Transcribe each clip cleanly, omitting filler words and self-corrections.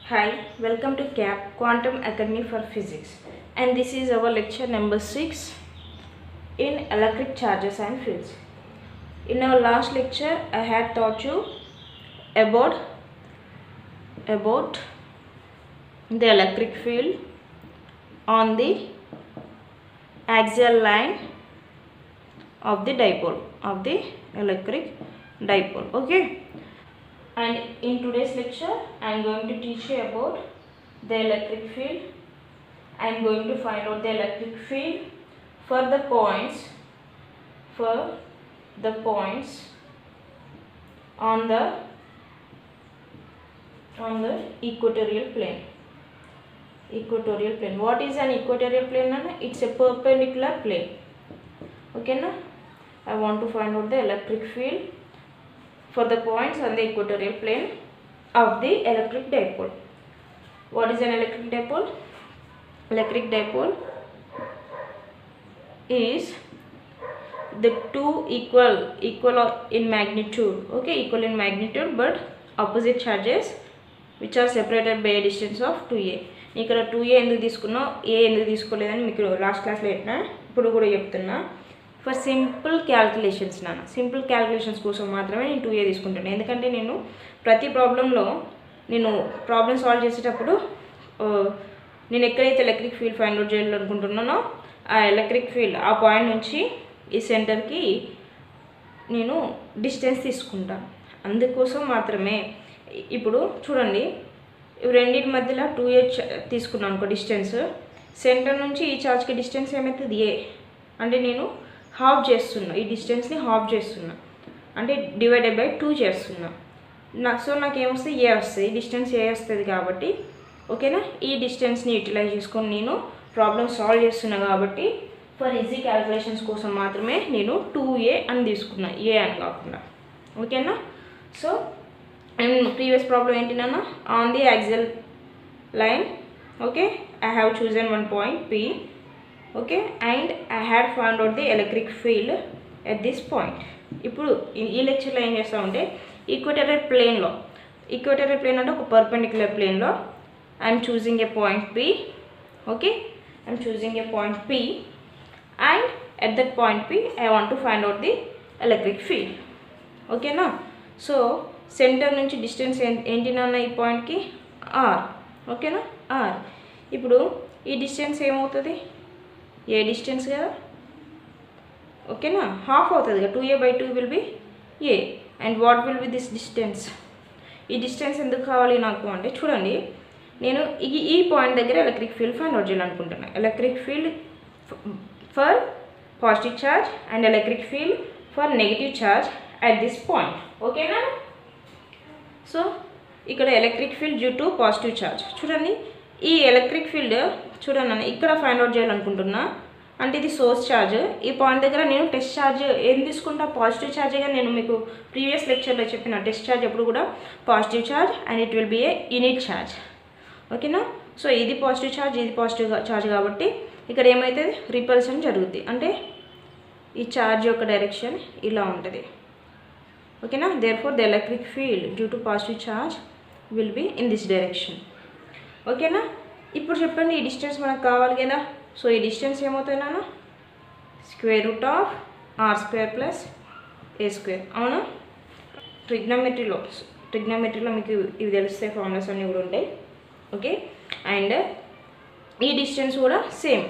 Hi, welcome to CAP Quantum Academy for Physics, and this is our lecture number 6 in electric charges and fields. In our last lecture, I had taught you about the electric field on the axial line of the dipole, of the electric dipole. Okay. And in today's lecture, I am going to teach you about the electric field. I am going to find out the electric field for the points on the equatorial plane. Equatorial plane. What is an equatorial plane? It's a perpendicular plane. Okay, na? I want to find out the electric field for the points on the equatorial plane of the electric dipole. What is an electric dipole? Electric dipole is the two equal in magnitude, okay, equal in magnitude but opposite charges which are separated by a distance of 2a. ఇక్కడ 2a ఎందుకు తీసుకున్నా, a ఎందుకు తీసుకోలేదని మీకు last క్లాస్లో చెప్పినా, ఇప్పుడు కూడా చెప్తున్నా. For simple calculations simple calculations కోసం మాత్రమే నేను 2a తీసుకుంటాను. ఎందుకంటే నేను ప్రతి ప్రాబ్లంలో ప్రాబ్లమ్ సాల్వ్ చేసేటప్పుడు నేను ఎక్కడైతే ఎలక్ట్రిక్ ఫీల్డ్ ఫైండ్ అవుట్ చేయాలనుకుంటున్నానో ఆ ఎలక్ట్రిక్ ఫీల్డ్ ఆ పాయింట్ నుంచి ఈ సెంటర్కి నేను డిస్టెన్స్ తీసుకుంటాను. అందుకోసం మాత్రమే ఇప్పుడు చూడండి, రెండింటి మధ్యలో 2a తీసుకున్నాను అనుకో డిస్టెన్స్, సెంటర్ నుంచి ఈ చార్జ్కి డిస్టెన్స్ ఏమవుతుంది a, అంటే నేను హాఫ్ చేస్తున్నా, ఈ డిస్టెన్స్ని హాఫ్ చేస్తున్నా, అంటే డివైడెడ్ బై 2 చేస్తున్నా. సో నాకు ఏమొస్తుంది, ఏ వస్తుంది, డిస్టెన్స్ ఏ వస్తుంది. కాబట్టి ఓకేనా, ఈ డిస్టెన్స్ని యూటిలైజ్ చేసుకొని నేను ప్రాబ్లమ్ సాల్వ్ చేస్తున్నా. కాబట్టి ఫర్ ఈజీ క్యాల్కులేషన్స్ కోసం మాత్రమే నేను 2a అని తీసుకున్నా, ఏ అని కాకుండా. ఓకేనా. సో ప్రీవియస్ ప్రాబ్లం ఏంటి నాన్న, on the axial line, okay, I have chosen one point P, okay, and I had found out the electric field at this point. ఇప్పుడు ఈ లెక్చర్లో ఏం చేస్తామంటే ఈక్వటోరియల్ ప్లేన్ అంటే ఒక పర్పెండిక్యులర్ ప్లేన్లో I'm choosing A point P, okay, I'm choosing A point P and at that point P I want to find out the electric field. ఓకేనా. So centre నుంచి డిస్టెన్స్ ఏంటి నాన్న ఈ పాయింట్కి, R, ఓకేనా, R. ఇప్పుడు ఈ డిస్టెన్స్ ఏమవుతుంది, ఏ డిస్టెన్స్ కదా, ఓకేనా, హాఫ్ అవుతుంది కదా, 2a/2 will be a. And what will be this distance, ఈ డిస్టెన్స్ ఎందుకు కావాలి నాకు అంటే చూడండి, నేను ఈ పాయింట్ దగ్గర ఎలక్ట్రిక్ ఫీల్డ్ ఫైండ్ అవుట్ చేయాలనుకుంటున్నాను. Electric field for positive charge and electric field for negative charge at this point. ఓకేనా. సో ఇక్కడ electric field due to positive charge. చూడండి, ఈ ఎలక్ట్రిక్ ఫీల్డ్ చూడండి ఇక్కడ ఫైండ్ అవుట్ చేయాలనుకుంటున్నా, అంటే ఇది సోర్స్ ఛార్జ్. ఈ పాయింట్ దగ్గర నేను టెస్ట్ ఛార్జ్ ఏం తీసుకుంటా, పాజిటివ్ ఛార్జ్గా. నేను మీకు ప్రీవియస్ లెక్చర్లో చెప్పిన టెస్ట్ ఛార్జ్ ఎప్పుడు కూడా positive charge and it will be A unit charge. ఓకేనా. సో ఇది పాజిటివ్ ఛార్జ్, ఇది పాజిటివ్ ఛార్జ్ కాబట్టి ఇక్కడ ఏమవుతుంది, రిపల్షన్ జరుగుద్ది, అంటే ఈ ఛార్జ్ యొక్క డైరెక్షన్ ఇలా ఉంటుంది. ఓకేనా. Therefore the electric field due to positive charge will be in this direction. ఓకేనా. ఇప్పుడు చెప్పండి, ఈ డిస్టెన్స్ మనకు కావాలి కదా. సో ఈ డిస్టెన్స్ ఏమవుతుంది నాన్న, √r² ప్లస్ a². అవునా. ట్రిగ్నోమెట్రీలో మీకు ఇవి తెలుస్తాయి, ఫార్ములాస్ అన్నీ కూడా ఉంటాయి. ఓకే. అండ్ ఈ డిస్టెన్స్ కూడా సేమ్,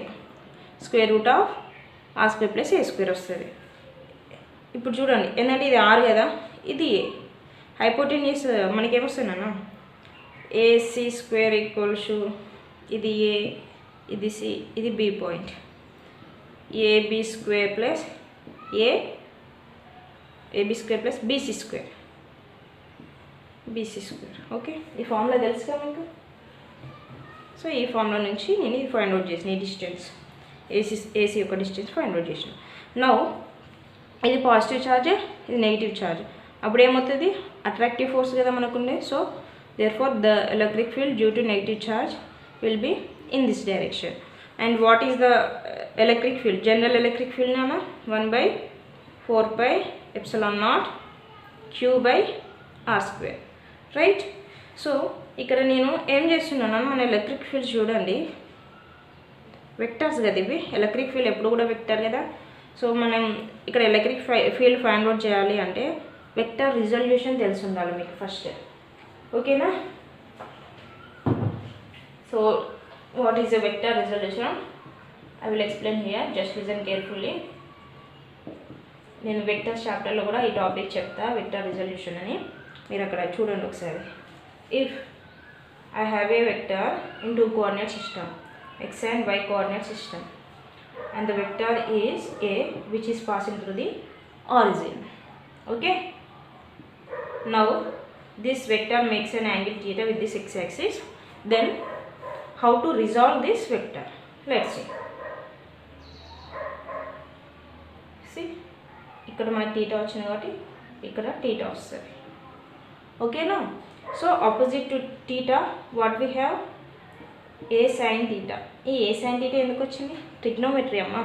√r² ప్లస్ a² వస్తుంది. ఇప్పుడు చూడండి, ఏంటంటే ఇది r కదా, ఇది a. హైపోటెన్యూస్ మనకేమొస్తుంది నాన్న, ac² ఇది a, ఇది c, ఇది b point, ab² plus bc². Okay, ఈ ఫార్ములా తెలుసు కదా మీకు. సో ఈ ఫార్ములా నుంచి నేను ఇది ఫైండ్ అవుట్ చేసిన, ఈ డిస్టెన్స్ ఏసీ యొక్క డిస్టెన్స్ ఫైండ్ అవుట్ చేసిన. నౌ ఇది పాజిటివ్ ఛార్జ్, ఇది నెగిటివ్ ఛార్జ్. అప్పుడు ఏమవుతుంది, అట్రాక్టివ్ ఫోర్స్ కదా మనకుండే. So therefore the electric field due to negative charge will be in this direction. And what is the electric field, general electric field nana, 1/4πε0 q/r², right. So ఇక్కడ నేను ఏం చేస్తున్నాను, మన electric field చూడండి, vectors కదా ఇవి. ఎలక్ట్రిక్ ఫీల్డ్ ఎప్పుడు కూడా వెక్టర్ కదా. సో మనం ఇక్కడ ఎలక్ట్రిక్ ఫీల్డ్ ఫైండ్ అవుట్ చేయాలి అంటే వెక్టర్ రిజల్యూషన్ తెలిసి ఉండాలి మీకు ఫస్ట్, ఓకేనా. So what is a vector resolution? I will explain here, just listen carefully. నేను వెక్టర్స్ చాప్టర్లో కూడా ఈ టాపిక్ చెప్తా, వెక్టర్ రిజల్యూషన్ అని. మీరు అక్కడ చూడండి ఒకసారి. If I have a vector in 2 coordinate system, x and y coordinate system, and the vector is a which is passing through the origin. Okay, now this vector makes an angle theta with this x axis. Then how to resolve this vector? Let's see. ఇక్కడ మనకి theta వచ్చింది కాబట్టి ఇక్కడ theta వస్తుంది, ఓకేనా. So opposite to theta what we have? A sine theta. ఈ ఏ sine theta ఎందుకు వచ్చింది? ట్రిగ్నోమెట్రీ అమ్మ,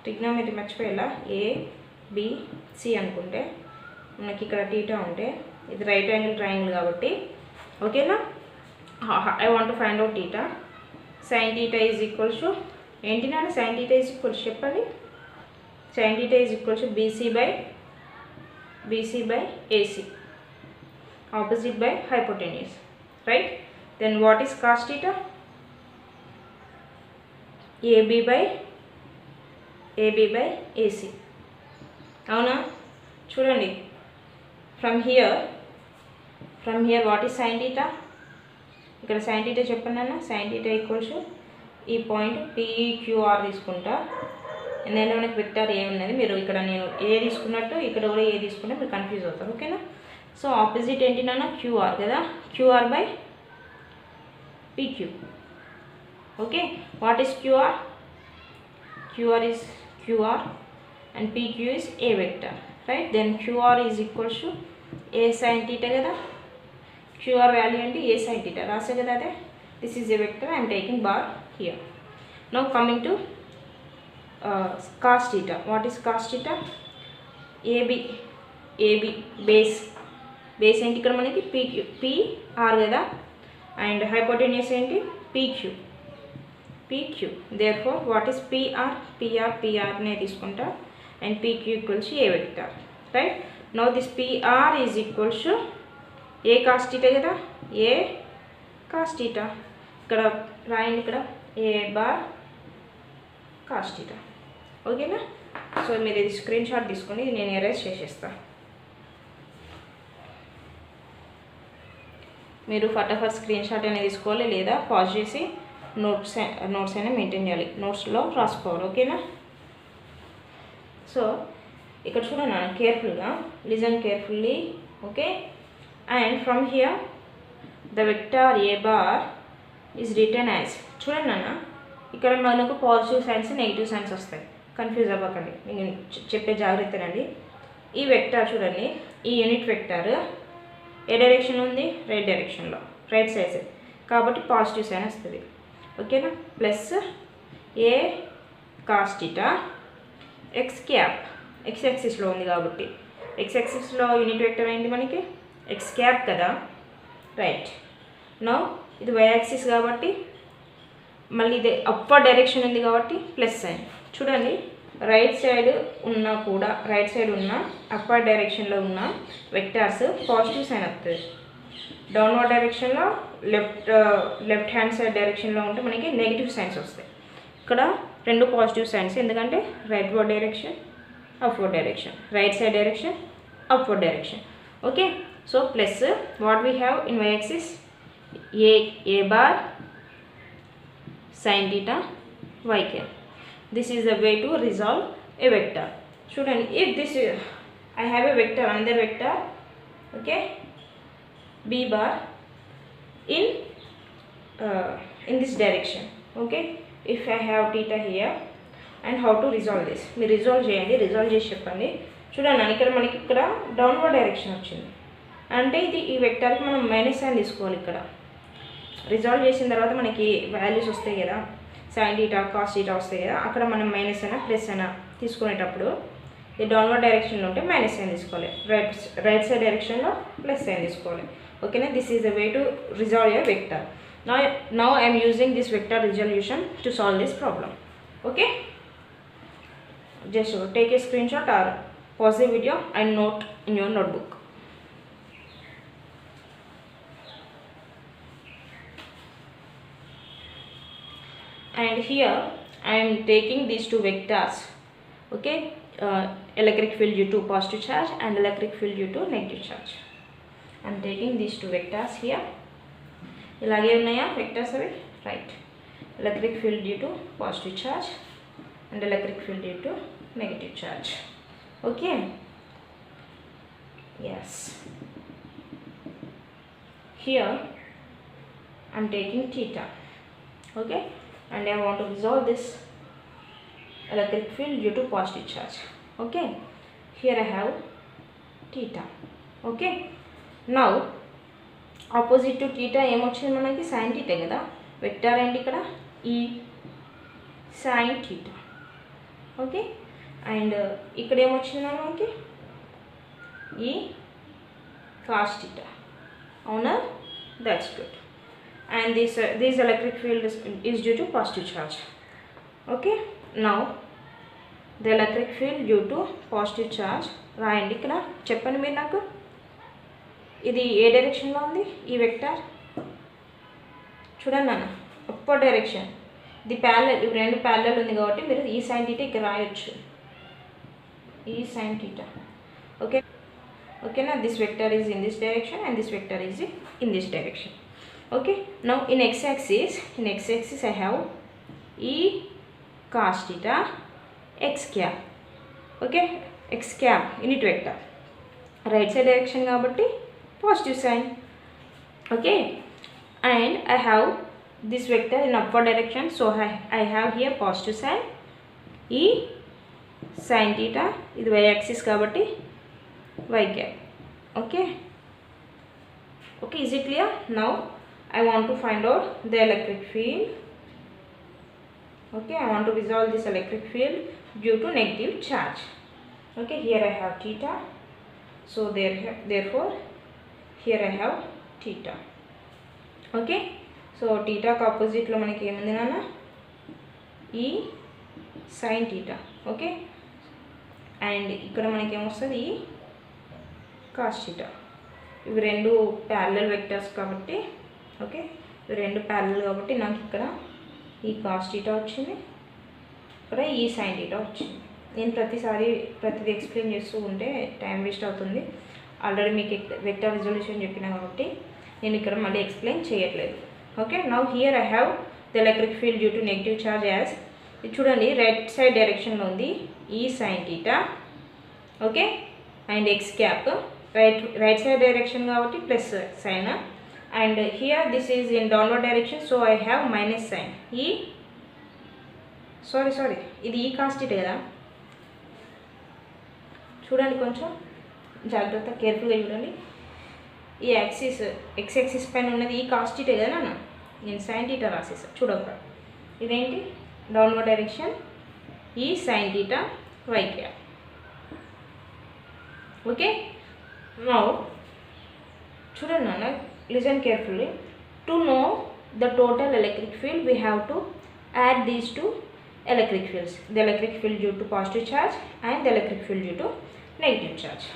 ట్రిగ్నోమెట్రీ మర్చిపోయేలా. ఏ బి సి అనుకుంటే మనకి ఇక్కడ టీటా ఉంటే ఇది రైట్ యాంగిల్ ట్రయాంగిల్ కాబట్టి, ఓకేనా. I want to find out theta. Sine theta is equals to ఏంటి నాన్న? సైన్ టీటా ఈజ్ ఈక్వల్స్ చెప్పండి. Sin theta is equal to BC by AC, opposite by hypotenuse, right? Then what is cos theta? AB by AC. అవునా? చూడండి, from here what is sin theta? ఇక్కడ sin theta చెప్పండి అన్న. sin theta equals to ఈ point PQR తీసుకుంటా. ఎందుకంటే మనకి vector ఏ ఉన్నది, మీరు ఇక్కడ నేను ఏ తీసుకున్నట్టు ఇక్కడ కూడా ఏ తీసుకుంటే మీరు కన్ఫ్యూజ్ అవుతారు, ఓకేనా. సో ఆపోజిట్ ఏంటి నాన్న? క్యూఆర్ కదా. QR by PQ. Okay, what is QR? QR is QR and PQ is a vector, right. Then QR is equals to a sine theta కదా. క్యూఆర్ వాల్యూ అంటే ఏ సైన్ టీటా రాసే కదా అదే. This is a vector, I'm taking bar here. Now coming to cos theta. What is cos theta? AB base ఏంటి ఇక్కడ మనకి? PR కదా. And hypotenuse ఏంటి? PQ. therefore what is PR నే తీసుకుంటా. And PQ equals A vector, right. Now this PR is equals to A cos theta కదా. ఏ cos theta ఇక్కడ రాయండి, ఇక్కడ ఏ బార్ cos theta, ఓకేనా. సో మీరు ఇది స్క్రీన్ షాట్ తీసుకొని ఇది నేను ఎరేజ్ చేసేస్తా. మీరు ఫటాఫట్ స్క్రీన్ షాట్ అనేది తీసుకోవాలి, లేదా పాజ్ చేసి నోట్స్ అయినా మెయింటైన్ చేయాలి, నోట్స్లో రాసుకోవాలి, ఓకేనా. సో ఇక్కడ చూడండి కేర్ఫుల్గా, listen carefully, okay. And from here the vector A bar is written as, చూడండి అన్న, ఇక్కడ మనకు పాజిటివ్ సైన్స్ నెగిటివ్ సైన్స్ వస్తాయి, కన్ఫ్యూజ్ అవ్వకండి, నేను చెప్పే జాగ్రత్తనండి. ఈ వెక్టర్ చూడండి, ఈ యూనిట్ వెక్టర్ ఏ డైరెక్షన్ ఉంది? రైట్ డైరెక్షన్లో, రైట్ సైడ్ కాబట్టి పాజిటివ్ సైన్ వస్తుంది, ఓకేనా. Plus A cos theta X cap, X యాక్సిస్లో ఉంది కాబట్టి, ఎక్స్ యాక్సిస్లో యూనిట్ వెక్టర్ ఏంటి మనకి? ఎక్స్ క్యాప్ కదా, రైట్. నౌ ఇది వై యాక్సిస్ కాబట్టి మళ్ళీ ఇది అప్పర్ డైరెక్షన్ ఉంది కాబట్టి ప్లస్ సైన్. చూడండి, రైట్ సైడ్ ఉన్నా కూడా, రైట్ సైడ్ ఉన్న అప్పర్ డైరెక్షన్లో ఉన్న వెక్టార్స్ పాజిటివ్ సైన్ వస్తుంది. డౌన్వర్డ్ డైరెక్షన్లో లెఫ్ట్ హ్యాండ్ సైడ్ డైరెక్షన్లో ఉంటే మనకి నెగిటివ్ సైన్స్ వస్తాయి. ఇక్కడ రెండు పాజిటివ్ సైన్స్, ఎందుకంటే rightward direction, upward direction, right side direction, upward direction, okay. So plus what we have in y axis? A bar sin theta y cap. This is the way to resolve a vector. Student, if this is, I have a vector, another vector, okay, b bar in this direction, okay. If I have theta here, and how to resolve this? మీరు resolve చేయండి, resolve చేసి చెప్పండి. చూడండి, ఇక్కడ మనకి ఇక్కడ downward direction వచ్చింది అంటే ఇది ఈ వెక్టర్కి మనం మైనస్ సైన్ తీసుకోవాలి. ఇక్కడ రిజాల్వ్ చేసిన తర్వాత మనకి వాల్యూస్ వస్తాయి కదా, సైన్ థీటా కాస్ థీటా వస్తాయి కదా, అక్కడ మనం మైనస్ అయినా ప్లస్ అయినా తీసుకునేటప్పుడు ఈ డౌన్వర్డ్ డైరెక్షన్లో ఉంటే మైనస్ సైన్ తీసుకోవాలి, రైట్ సైడ్ డైరెక్షన్లో ప్లస్ సైన్ తీసుకోవాలి. Okay, this is the way to resolve a vector. Now I am using this vector resolution to solve this problem. Okay, just take a screenshot or pause the video and note in your notebook. And here I am taking these two vectors. Okay, electric field due to positive charge and electric field due to negative charge. I am taking these two vectors here. Ilage unnaya vectors avi, right? Electric field due to positive charge and electric field due to negative charge. Okay, yes, here I am taking theta. Okay, and I want to resolve this electric field due to positive charge. Okay, here I have theta. Okay, now opposite to theta em ochindi manaki sin theta kada, vector enti ikkada e sin theta. Okay, and ikkada em ochindi manaki e cos theta. Avuna, that's good. And this electric field is due to positive charge. Okay, now the electric field due to positive charge రాయండి. ఇక్కడ చెప్పండి మీరు నాకు, ఇది ఏ డైరెక్షన్లో ఉంది? ఈ vector చూడండి నాన్న, అప్పర్ డైరెక్షన్. ఇది ప్యారలల్, ఇవి రెండు ప్యారలల్ ఉంది కాబట్టి మీరు ఈ సైన్ థీటా ఇక్కడ రాయొచ్చు, ఈ సైన్ థీటా. ఓకే, ఓకేనా? This vector is in this direction and this vector is in this direction. Okay, now in x-axis I have e cos theta x cap. Okay, x cap unit vector, right side direction kabatti positive sign. Okay, and I have this vector in upward direction, so I have here positive sign e sin theta. Idu y axis kabatti y cap. Okay, okay, is it clear? Now I want to find out the electric field. Okay, I want to resolve this electric field due to negative charge. Okay, here I have theta, so therefore here I have theta. Okay, so theta ku opposite lo manaki em undi nana, e sin theta. Okay, and ikkada manaki em ostadi e cos theta. ఇవి రెండు parallel vectors కాబట్టి, okay, ఇవి రెండు parallel కాబట్టి నాకు ఇక్కడ ఈ cos theta వచ్చింది, ఇక్కడ ఈ సైన్ థీటా వచ్చింది. నేను ప్రతిదీ ఎక్స్ప్లెయిన్ చేస్తూ ఉంటే టైం వేస్ట్ అవుతుంది. ఆల్రెడీ మీకు వెక్టర్ రిజల్యూషన్ చెప్పినా కాబట్టి నేను ఇక్కడ మళ్ళీ ఎక్స్ప్లెయిన్ చేయట్లేదు. Okay, now here I have the electric field due to negative charge as, ఇది చూడండి రైట్ సైడ్ డైరెక్షన్లో ఉంది ఈ sine theta. Okay, and X cap right side direction kabatti plus sign, and here this is in downward direction, so I have minus sign e, sorry ఇది e cos theta కదా, చూడండి కొంచెం జాగ్రత్త కేర్ఫుల్గా చూడండి. ఈ యాక్సిస్ x యాక్సిస్ పైన ఉన్నది ఈ cos theta కదా నాన్న, నేను sin theta రాసేసా చూడక. ఇదేంటి డౌన్వర్డ్ డైరెక్షన్ ఈ sin theta y cap. Okay, now children listen carefully. To know the total electric field, we have to add these two electric fields, the electric field due to positive charge and the electric field due to negative charge.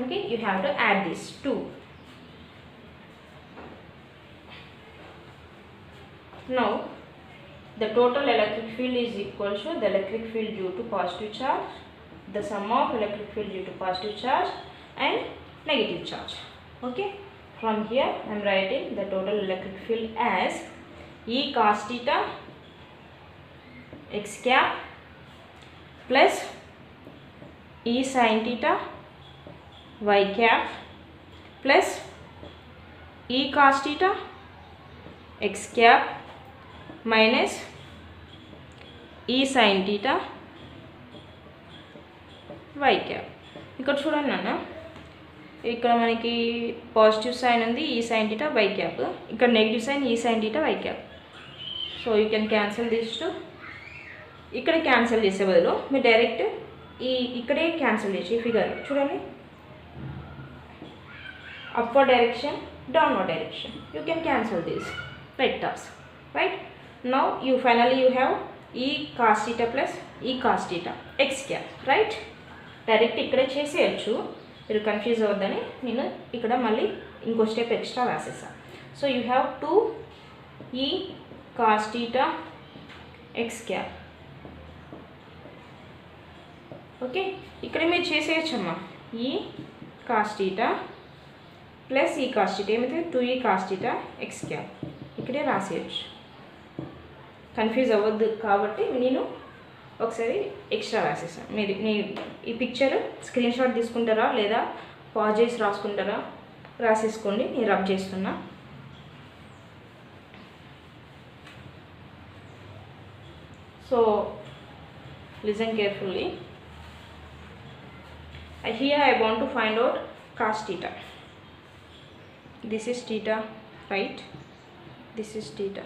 Okay, you have to add these two. Now the total electric field is equal to the electric field due to positive charge, the sum of electric field due to positive charge and negative charge. Okay, from here I am writing the total electric field as e cos theta x cap plus e sin theta y cap plus e cos theta x cap minus e sin theta y cap. ఇక్కడ చూడండి నాన్న, ఇక్కడ మనకి positive sign ఉంది ఈ sine theta why cap, ఇక్కడ negative sign ఈ sine theta why cap. So you can cancel this to, ఇక్కడ క్యాన్సిల్ చేసే బదులు మీరు డైరెక్ట్ ఇక్కడే క్యాన్సిల్ చేసి ఫిగర్ చూడండి. upward direction, downward direction. You can cancel these vectors, right? Now you finally you have e cos theta plus e cos theta x cap, right? Direct ఇక్కడే చేసేయచ్చు, మీరు కన్ఫ్యూజ్ అవ్వద్దని నేను ఇక్కడ మళ్ళీ ఇంకో స్టెప్ ఎక్స్ట్రా రాసేసాను. So you have 2e cos theta x cap. Okay, ఇక్కడ మీరు చేసేయచ్చమ్మా ఈ cos theta ప్లస్ ఈ cos theta ఏమైతే 2e cos theta x cap ఇక్కడే రాసేయచ్చు, కన్ఫ్యూజ్ అవ్వద్దు కాబట్టి నేను ఒకసారి ఎక్స్ట్రా రాసేసాను. మీరు ఈ పిక్చర్ స్క్రీన్ షాట్ తీసుకుంటారా లేదా పాజ్ చేసి రాసుకుంటారా, రాసేసుకోండి, నేను రబ్ చేస్తున్నా. So listen carefully. Here I want to find out cos theta. This is theta, right? This is theta.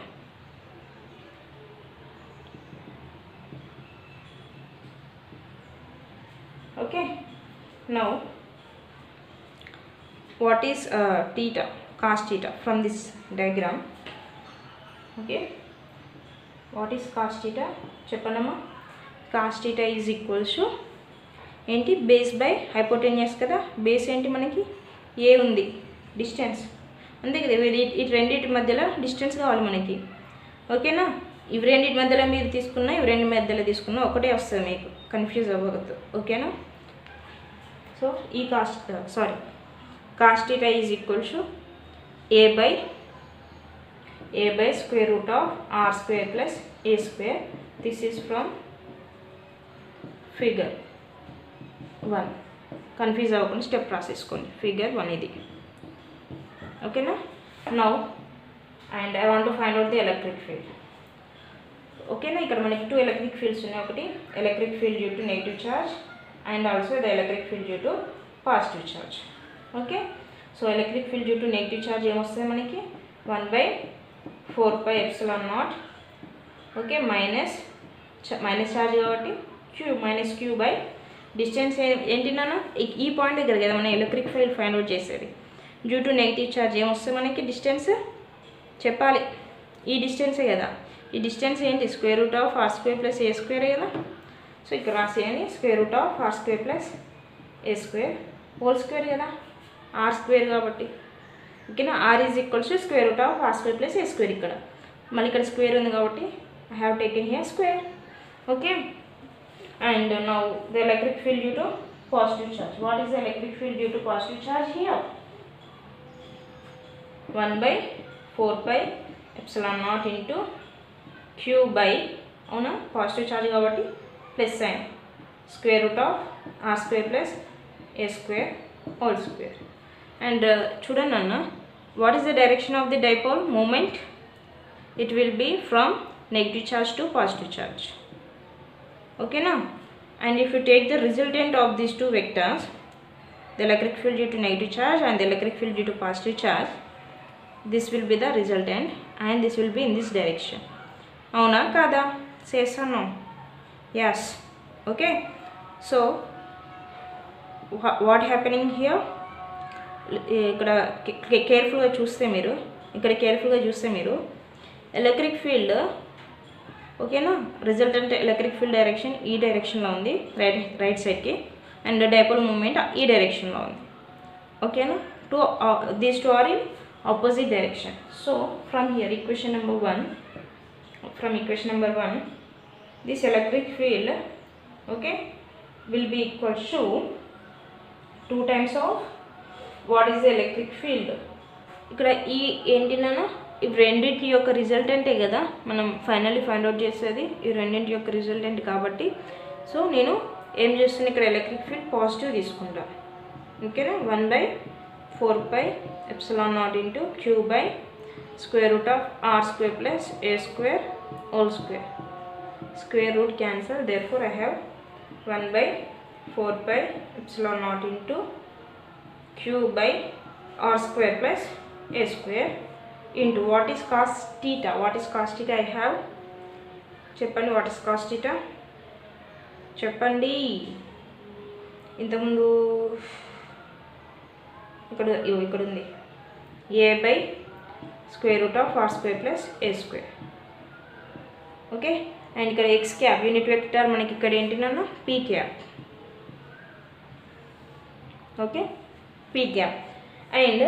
Okay, now what is theta, cos theta from this diagram? Okay, what is cos theta చెప్పండమ్మా. cos theta is equals to ఏంటి, base by hypotenuse కదా. Base ఏంటి మనకి ఏ ఉంది, distance అంతే కదా. ఈ రెండింటి మధ్యలో డిస్టెన్స్ కావాలి మనకి, ఓకేనా. ఇవి రెండింటి మధ్యలో మీరు తీసుకున్నా ఇవి రెండు మధ్యలో తీసుకున్నా ఒకటే వస్తుంది, మీకు కన్ఫ్యూజ్ అవ్వకూడదు, ఓకేనా. సో ఈ cos theta is equal to a by square root of r square plus a square. This is from figure 1. Confuse అవ్వకుండా స్టెప్ రాసేసుకోండి, ఫిగర్ 1 ఇది, ఓకేనా. Now and I want to find out the electric field, ఓకేనా. ఇక్కడ మనకి 2 electric fields ఉన్నాయి. ఒకటి electric field due to negative charge and also the electric field due to positive charge. Okay, so electric field due to negative charge ఏమొస్తుంది మనకి 1/4πε0. Okay, minus charge కాబట్టి q by distance ఏంటి నాన్న, ఈ point దగ్గర కదా మనం ఎలక్ట్రిక్ ఫీల్డ్ ఫైండ్ అవుట్ చేసేది. డ్యూ టు నెగిటివ్ ఛార్జ్ ఏమొస్తుంది మనకి, డిస్టెన్స్ చెప్పాలి, ఈ డిస్టెన్సే కదా. ఈ డిస్టెన్స్ ఏంటి, square root of r square plus a square కదా. సో ఇక్కడ రాసేయండి, square root of r square plus a square whole square కదా, r స్క్వేర్ కాబట్టి, ఓకేనా. r is equals to square root of r square plus a square. ఇక్కడ మళ్ళీ ఇక్కడ square ఉంది కాబట్టి I have taken here square, okay. And now the electric field due to positive charge. What is the electric field due to positive charge here? 1/4πε0 into q by అవునా positive charge కాబట్టి plus sign square root of r square plus a square whole square. And చూడండి అన్న, what is the direction of the dipole moment? It will be from negative charge to positive charge, ఓకేనా. And if you take the resultant of these 2 vectors, the electric field due to negative charge and the electric field due to positive charge, this will be the resultant and this will be in this direction. అవునా కాదా, yes or no? Yes, okay. So what happening here, ఇక్కడ కేర్ఫుల్గా చూస్తే మీరు electric field, ఓకేనా, resultant electric field direction ఈ డైరెక్షన్లో ఉంది, రైట్ సైడ్కి, అండ్ డైపోల్ మూమెంట్ ఈ డైరెక్షన్లో ఉంది, ఓకేనా. These two are in opposite direction. So from here equation number 1, this electric field, okay, will be equal to 2 times of what is the electric field. ఇక్కడ ఈ ఏంటినా ఇవి రెండింటి యొక్క రిజల్టెంటే కదా మనం ఫైనల్లీ ఫైండ్ అవుట్ చేసేది, ఈ రెండింటి యొక్క రిజల్టెంట్ కాబట్టి. సో నేను ఏం చేస్తున్నా, ఇక్కడ ఎలక్ట్రిక్ ఫీల్డ్ పాజిటివ్ తీసుకుంటా, ఓకేనా. 1/4πε0 into q by square root of r square plus a square whole square. Square root cancel, therefore I have 1/4πε0 into q by r square plus a square into what is cos theta. What is cos theta? I have చెప్పండి, what is cos theta చెప్పండి. ఇంతకుముందు ఇక్కడ ఉంది a by square root of r square plus a square. Okay, and ఇక్కడ x cap unit vector మనకి ఇక్కడ ఏంటి నాన్న p cap. Okay, p cap. And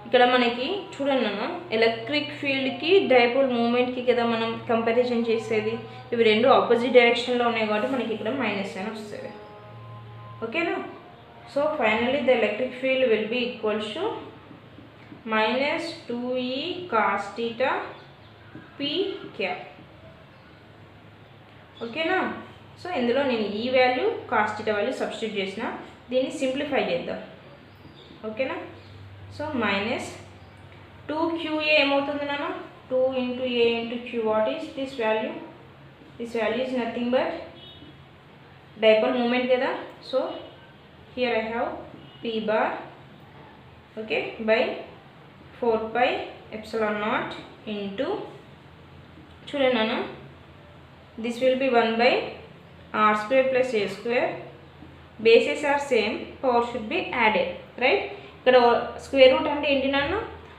ఇక్కడ మనకి చూడండి అన్న ఎలక్ట్రిక్ ఫీల్డ్కి డైపోల్ మూమెంట్కి కదా మనం కంపారిజన్ చేసేది. ఇవి రెండు ఆపోజిట్ డైరెక్షన్లో ఉన్నాయి కాబట్టి మనకి ఇక్కడ మైనస్ అని వస్తుంది. ఓకేనా? So finally the electric field will be equals to minus 2e cos theta p cap. ఓకేనా? సో ఇందులో నేను ఈ value cos theta value substitute చేసిన, దీన్ని సింప్లిఫై చేద్దాం. ఓకేనా? సో మైనస్ 2qa ఏమవుతుంది నాన్న 2 into a into q. What is this value? This value is nothing but dipole moment కదా. So here I have p bar okay by 4 pi epsilon naught into చూడండి నాన్న this will be 1 by r square plus a square. bases are same, power should be added, right? ఇక్కడ square root అంటే ఏంటి నాన్న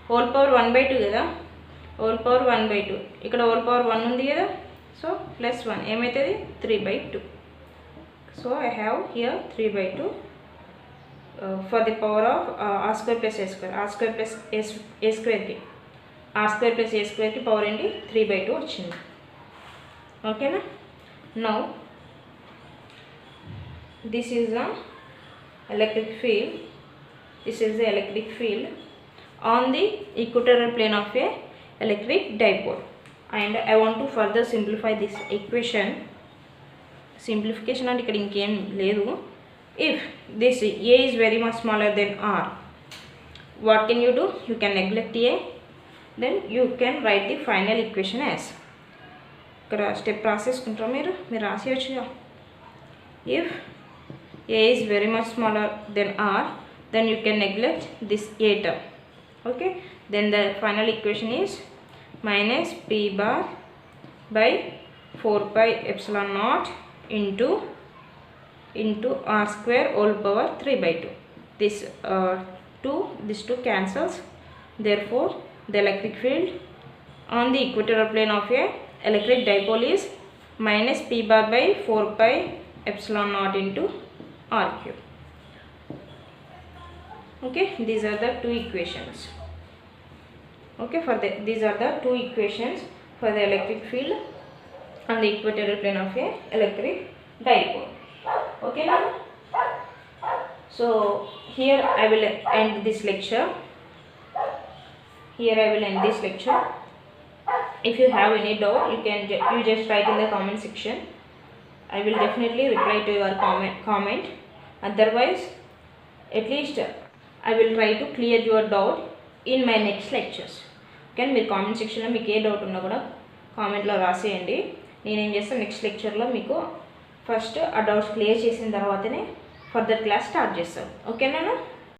whole power 1/2 కదా, whole power 1/2. ఇక్కడ whole power 1 ఉంది కదా, సో ప్లస్ 1 ఏమవుతుంది 3/2. So I have here 3/2 for the power of r square plus a square. r square plus a square ki r square plus a square ki power ఏంటి 3/2 వచ్చింది. ఓకేనా? Now this is the electric field. This is the electric field on the equatorial plane of a electric dipole, and I want to further simplify this equation. Simplification అంటే ఇక్కడ ఇంకేం లేదు. If this a is very much smaller than r, what can you do? You can neglect a, then you can write the final equation as. ఇక్కడ step రాసేసుకుంటారా మీరు రాసేయచ్చుగా. If a is very much smaller than r, then you can neglect this a term. Okay, then the final equation is minus p bar by 4 pi epsilon naught into r square whole power 3/2. This 2 cancels. Therefore the electric field on the equatorial plane of a electric dipole is minus p bar by 4 pi epsilon naught into r cube. Okay, these are the two equations. Okay, these are the two equations for the electric field on the equatorial plane of a electric dipole. Okay now, so here I will end this lecture. If you have any doubt, you just write in the comment section. I will definitely reply to your comment. Otherwise, at least I will try to clear your doubt in my next lectures. Okay, మీరు comment సెక్షన్లో మీకు ఏ doubt ఉన్నా కూడా కామెంట్లో రాసేయండి. నేనేం చేస్తాను next లెక్చర్లో మీకు ఫస్ట్ ఆ డౌట్స్ క్లియర్ చేసిన తర్వాతనే ఫర్దర్ క్లాస్ స్టార్ట్ చేస్తాను. ఓకేనా?